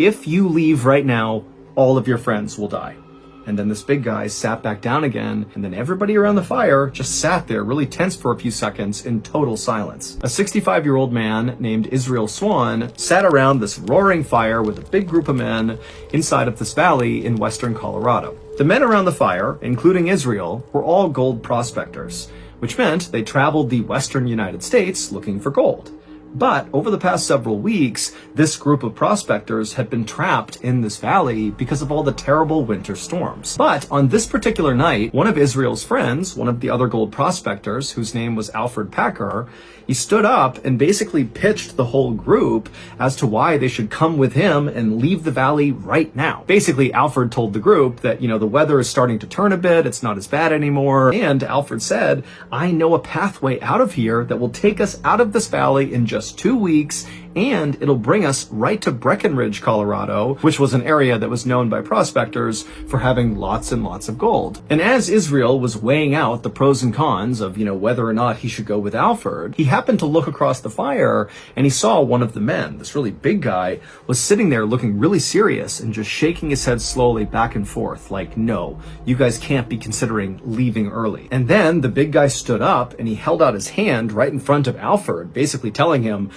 if you leave right now, all of your friends will die. And then this big guy sat back down again, and then everybody around the fire just sat there really tense for a few seconds in total silence. A 65-year-old man named Israel Swan sat around this roaring fire with a big group of men inside of this valley in western Colorado. The men around the fire, including Israel, were all gold prospectors, which meant they traveled the western United States looking for gold. But over the past several weeks, this group of prospectors had been trapped in this valley because of all the terrible winter storms. But on this particular night, one of Israel's friends, one of the other gold prospectors, whose name was Alfred Packer, he stood up and basically pitched the whole group as to why they should come with him and leave the valley right now. Basically, Alfred told the group that, the weather is starting to turn a bit, it's not as bad anymore. And Alfred said, I know a pathway out of here that will take us out of this valley in just 2 weeks, and it'll bring us right to Breckenridge, Colorado, which was an area that was known by prospectors for having lots and lots of gold. And as Israel was weighing out the pros and cons of, whether or not he should go with Alfred, he happened to look across the fire and he saw one of the men, this really big guy, was sitting there looking really serious and just shaking his head slowly back and forth like, no, you guys can't be considering leaving early. And then the big guy stood up and he held out his hand right in front of Alfred, basically telling him,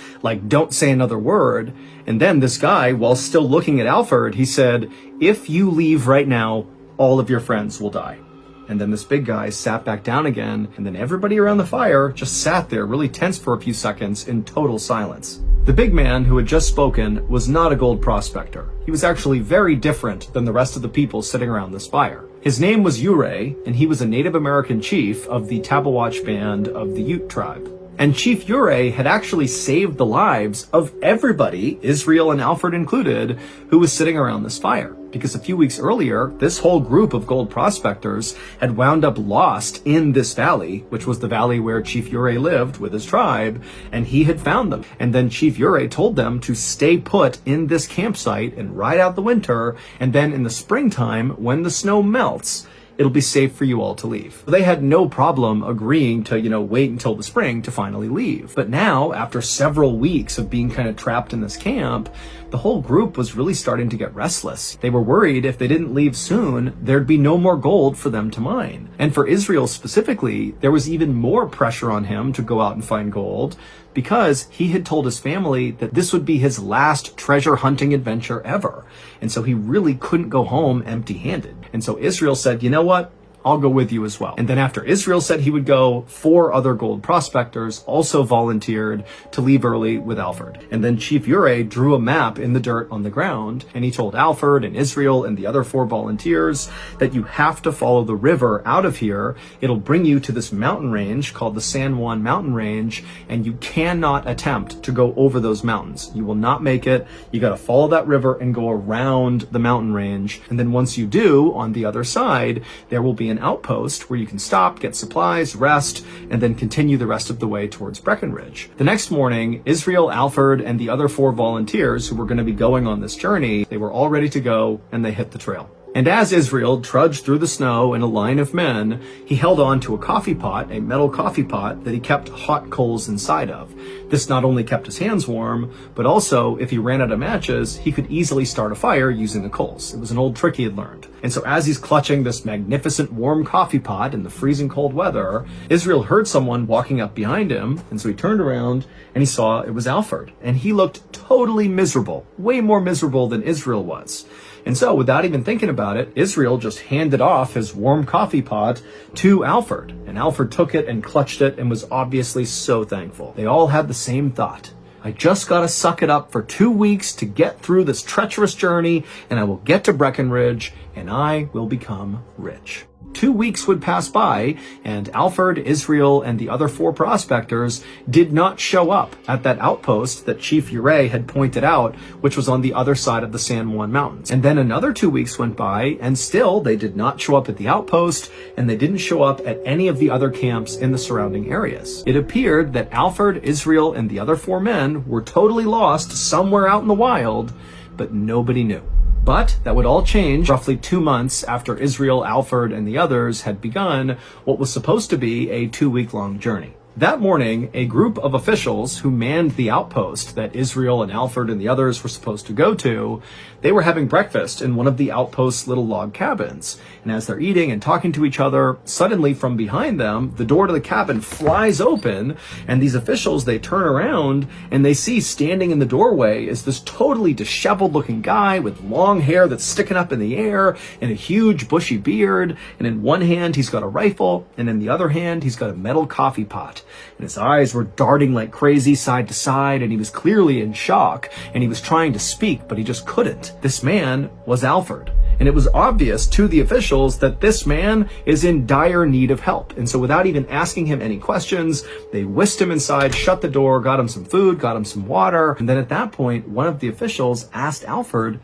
don't say another word. And then this guy, while still looking at Alfred, he said, if you leave right now, all of your friends will die. And then this big guy sat back down again, and then everybody around the fire just sat there really tense for a few seconds in total silence. The big man who had just spoken was not a gold prospector. He was actually very different than the rest of the people sitting around this fire. His name was Ure, and he was a Native American chief of the Tabawatch band of the Ute tribe. And Chief Ure had actually saved the lives of everybody, Israel and Alfred included, who was sitting around this fire. Because a few weeks earlier, this whole group of gold prospectors had wound up lost in this valley, which was the valley where Chief Ure lived with his tribe, and he had found them. And then Chief Ure told them to stay put in this campsite and ride out the winter, and then in the springtime, when the snow melts, it'll be safe for you all to leave. They had no problem agreeing to, wait until the spring to finally leave. But now, after several weeks of being kind of trapped in this camp, the whole group was really starting to get restless. They were worried if they didn't leave soon, there'd be no more gold for them to mine. And for Israel specifically, there was even more pressure on him to go out and find gold, because he had told his family that this would be his last treasure hunting adventure ever. And so he really couldn't go home empty-handed. And so Israel said, you know what? I'll go with you as well. And then after Israel said he would go, 4 other gold prospectors also volunteered to leave early with Alfred. And then Chief Ure drew a map in the dirt on the ground, and he told Alfred and Israel and the other 4 volunteers that you have to follow the river out of here. It'll bring you to this mountain range called the San Juan Mountain Range, and you cannot attempt to go over those mountains. You will not make it. You got to follow that river and go around the mountain range. And then once you do, on the other side, there will be an outpost where you can stop, get supplies, rest, and then continue the rest of the way towards Breckenridge. The next morning, Israel, Alfred, and the other 4 volunteers who were going to be going on this journey, they were all ready to go, and they hit the trail. And as Israel trudged through the snow in a line of men, he held on to a coffee pot, a metal coffee pot that he kept hot coals inside of. This not only kept his hands warm, but also, if he ran out of matches, he could easily start a fire using the coals. It was an old trick he had learned. And so as he's clutching this magnificent warm coffee pot in the freezing cold weather, Israel heard someone walking up behind him, and so he turned around and he saw it was Alfred. And he looked totally miserable, way more miserable than Israel was. And so, without even thinking about it, Israel just handed off his warm coffee pot to Alfred. And Alfred took it and clutched it and was obviously so thankful. They all had the same thought. I just gotta suck it up for 2 weeks to get through this treacherous journey, and I will get to Breckenridge, and I will become rich. 2 weeks would pass by, and Alfred, Israel, and the other 4 prospectors did not show up at that outpost that Chief Ure had pointed out, which was on the other side of the San Juan Mountains. And then another 2 weeks went by, and still they did not show up at the outpost, and they didn't show up at any of the other camps in the surrounding areas. It appeared that Alfred, Israel, and the other 4 men were totally lost somewhere out in the wild, but nobody knew. But that would all change roughly 2 months after Israel, Alfred, and the others had begun what was supposed to be a 2-week-long journey. That morning, a group of officials who manned the outpost that Israel and Alfred and the others were supposed to go to, they were having breakfast in one of the outpost's little log cabins. And as they're eating and talking to each other, suddenly from behind them, the door to the cabin flies open, and these officials, they turn around and they see standing in the doorway is this totally disheveled looking guy with long hair that's sticking up in the air and a huge bushy beard. And in one hand, he's got a rifle, and in the other hand, he's got a metal coffee pot. And his eyes were darting like crazy side to side, and he was clearly in shock, and he was trying to speak, but he just couldn't. This man was Alfred. And it was obvious to the officials that this man is in dire need of help. And so without even asking him any questions, they whisked him inside, shut the door, got him some food, got him some water. And then at that point, one of the officials asked Alfred,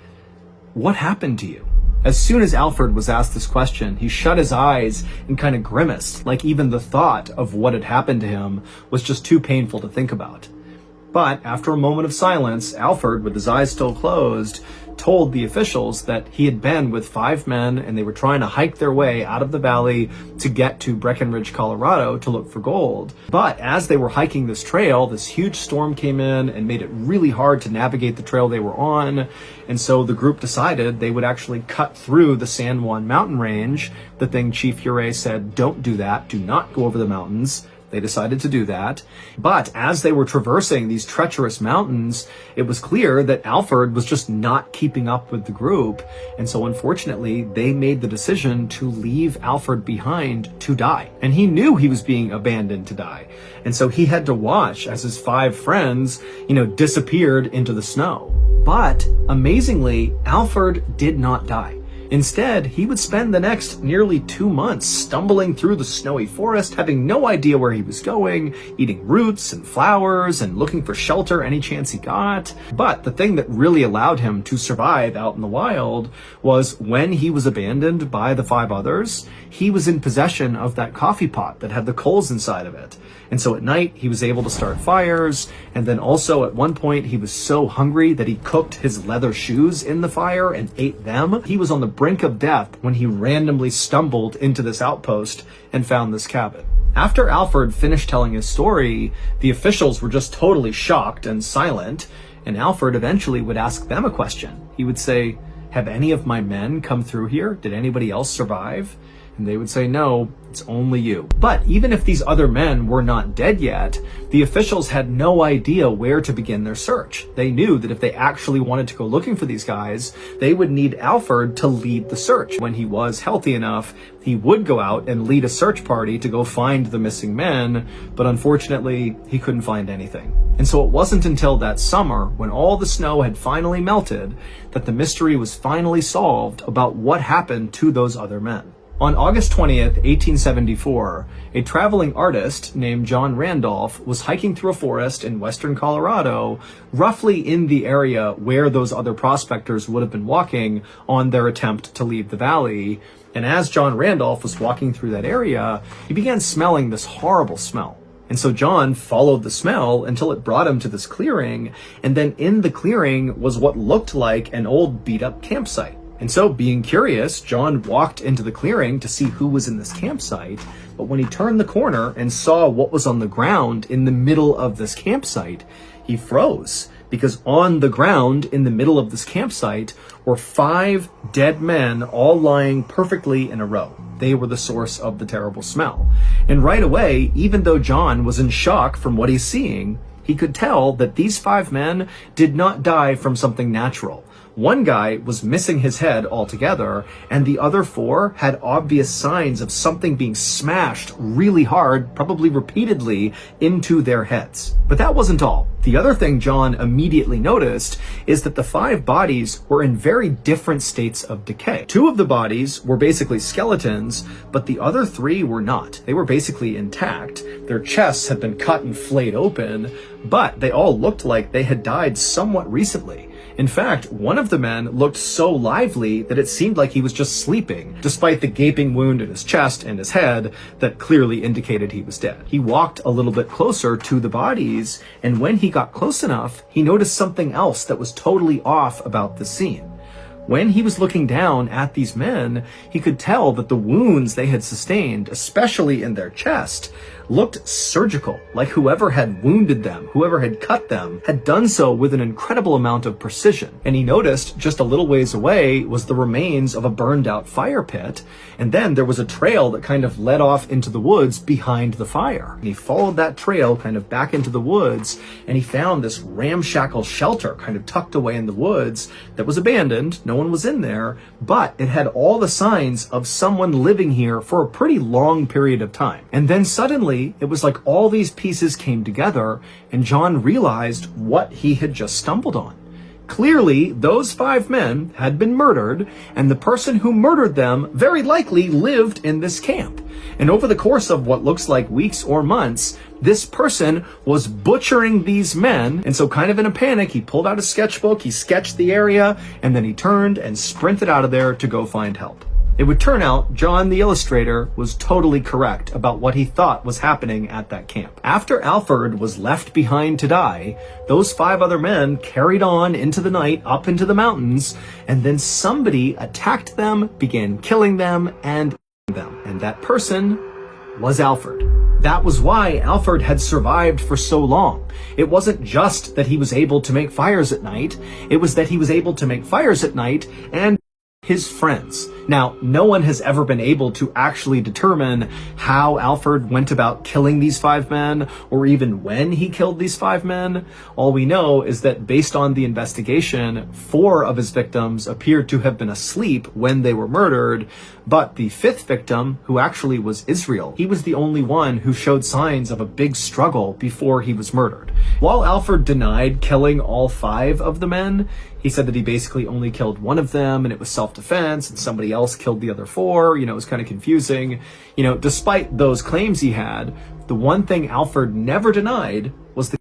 "What happened to you?" As soon as Alfred was asked this question, he shut his eyes and kind of grimaced, like even the thought of what had happened to him was just too painful to think about. But after a moment of silence, Alfred, with his eyes still closed, told the officials that he had been with 5 men and they were trying to hike their way out of the valley to get to Breckenridge, Colorado to look for gold. But as they were hiking this trail, this huge storm came in and made it really hard to navigate the trail they were on. And so the group decided they would actually cut through the San Juan mountain range, the thing Chief Ure said, don't do that, do not go over the mountains. They decided to do that. But as they were traversing these treacherous mountains, it was clear that Alfred was just not keeping up with the group. And so unfortunately, they made the decision to leave Alfred behind to die. And he knew he was being abandoned to die. And so he had to watch as his 5 friends, disappeared into the snow. But amazingly, Alfred did not die. Instead, he would spend the next nearly 2 months stumbling through the snowy forest, having no idea where he was going, eating roots and flowers and looking for shelter any chance he got. But the thing that really allowed him to survive out in the wild was when he was abandoned by the 5 others, he was in possession of that coffee pot that had the coals inside of it. And so at night, he was able to start fires. And then also at one point, he was so hungry that he cooked his leather shoes in the fire and ate them. He was on the brink of death when he randomly stumbled into this outpost and found this cabin. After Alfred finished telling his story, the officials were just totally shocked and silent. And Alfred eventually would ask them a question. He would say, "Have any of my men come through here? Did anybody else survive?" And they would say, "No, it's only you." But even if these other men were not dead yet, the officials had no idea where to begin their search. They knew that if they actually wanted to go looking for these guys, they would need Alfred to lead the search. When he was healthy enough, he would go out and lead a search party to go find the missing men, but unfortunately, he couldn't find anything. And so it wasn't until that summer, when all the snow had finally melted, that the mystery was finally solved about what happened to those other men. On August 20th, 1874, a traveling artist named John Randolph was hiking through a forest in western Colorado, roughly in the area where those other prospectors would have been walking on their attempt to leave the valley. And as John Randolph was walking through that area, he began smelling this horrible smell. And so John followed the smell until it brought him to this clearing, and then in the clearing was what looked like an old beat-up campsite. And so, being curious, John walked into the clearing to see who was in this campsite. But when he turned the corner and saw what was on the ground in the middle of this campsite, he froze. Because on the ground in the middle of this campsite were 5 dead men all lying perfectly in a row. They were the source of the terrible smell. And right away, even though John was in shock from what he's seeing, he could tell that these 5 men did not die from something natural. One guy was missing his head altogether, and the other 4 had obvious signs of something being smashed really hard, probably repeatedly, into their heads. But that wasn't all. The other thing John immediately noticed is that the 5 bodies were in very different states of decay. 2 of the bodies were basically skeletons, but the other 3 were not. They were basically intact. Their chests had been cut and flayed open, but they all looked like they had died somewhat recently. In fact, one of the men looked so lively that it seemed like he was just sleeping, despite the gaping wound in his chest and his head that clearly indicated he was dead. He walked a little bit closer to the bodies, and when he got close enough, he noticed something else that was totally off about the scene. When he was looking down at these men, he could tell that the wounds they had sustained, especially in their chest, looked surgical, like whoever had wounded them, whoever had cut them, had done so with an incredible amount of precision. And he noticed just a little ways away was the remains of a burned out fire pit, and then there was a trail that kind of led off into the woods behind the fire. And he followed that trail kind of back into the woods, and he found this ramshackle shelter kind of tucked away in the woods that was abandoned. No one was in there, but it had all the signs of someone living here for a pretty long period of time. And then suddenly, it was like all these pieces came together, and John realized what he had just stumbled on. Clearly, those 5 men had been murdered, and the person who murdered them very likely lived in this camp. And over the course of what looks like weeks or months, this person was butchering these men. And so kind of in a panic, he pulled out a sketchbook, he sketched the area, and then he turned and sprinted out of there to go find help. It would turn out John the illustrator was totally correct about what he thought was happening at that camp. After Alfred was left behind to die, those 5 other men carried on into the night up into the mountains, and then somebody attacked them, began killing them, and eating them. And that person was Alfred. That was why Alfred had survived for so long. It wasn't just that he was able to make fires at night, it was that he was able to make fires at night and his friends. Now, no one has ever been able to actually determine how Alfred went about killing these 5 men, or even when he killed these 5 men. All we know is that based on the investigation, 4 of his victims appeared to have been asleep when they were murdered, but the 5th victim, who actually was Israel, he was the only one who showed signs of a big struggle before he was murdered. While Alfred denied killing all 5 of the men, he said that he basically only killed one of them and it was self-defense, and somebody else killed the other 4. It was kind of confusing. Despite those claims he had, the one thing Alfred never denied was the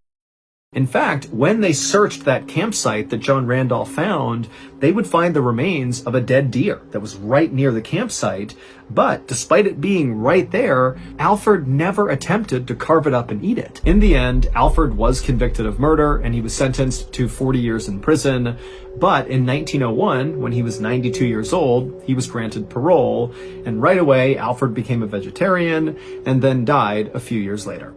In fact, when they searched that campsite that John Randolph found, they would find the remains of a dead deer that was right near the campsite. But despite it being right there, Alfred never attempted to carve it up and eat it. In the end, Alfred was convicted of murder and he was sentenced to 40 years in prison. But in 1901, when he was 92 years old, he was granted parole. And right away, Alfred became a vegetarian and then died a few years later.